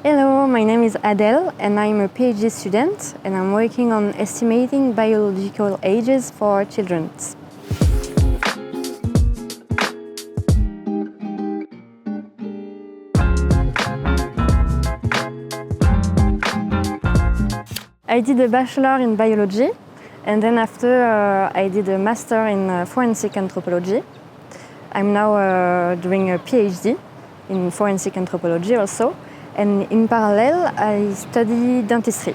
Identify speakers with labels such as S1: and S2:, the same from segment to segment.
S1: Hello, my name is Adele and I'm a PhD student and I'm working on estimating biological ages for children. I did a bachelor in biology and then after I did a master in forensic anthropology. I'm now doing a PhD in forensic anthropology also. And in parallel, I study dentistry.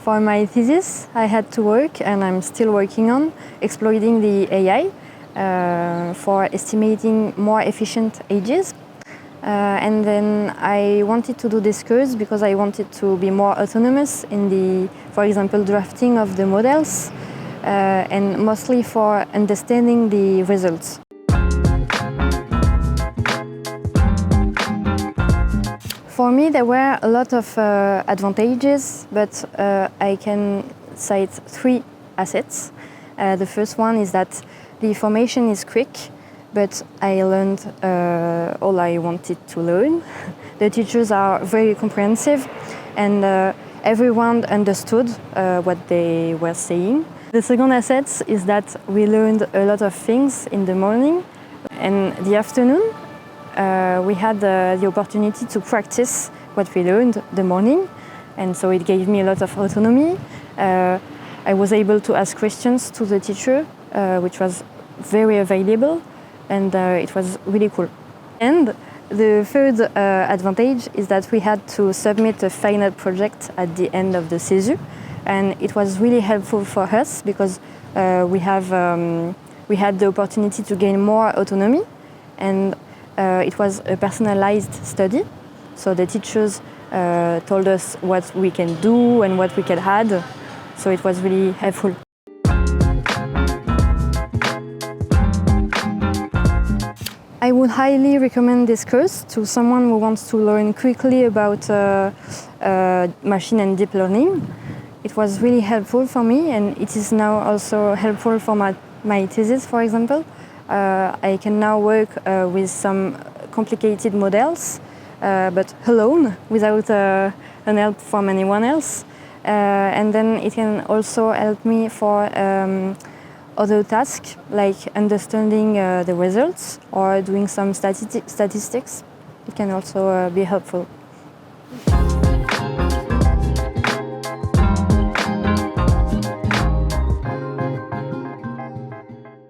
S1: For my thesis, I had to work, and I'm still working on, exploiting the AI for estimating more efficient ages. And then I wanted to do this course because I wanted to be more autonomous in the, for example, drafting of the models, and mostly for understanding the results. For me, there were a lot of advantages, but I can cite 3 assets. The first one is that the formation is quick, but I learned all I wanted to learn. The teachers are very comprehensive and everyone understood what they were saying. The second asset is that we learned a lot of things in the morning, and the afternoon we had the opportunity to practice what we learned the morning, and so it gave me a lot of autonomy. I was able to ask questions to the teacher, which was very available, and it was really cool. And the third advantage is that we had to submit a final project at the end of the CESU, and it was really helpful for us because we had the opportunity to gain more autonomy, and it was a personalized study, so the teachers told us what we can do and what we can add, so it was really helpful. I would highly recommend this course to someone who wants to learn quickly about machine and deep learning. It was really helpful for me, and it is now also helpful for my thesis, for example. I can now work with some complicated models, but alone, without an help from anyone else. And then it can also help me for other tasks, like understanding the results or doing some statistics. It can also be helpful.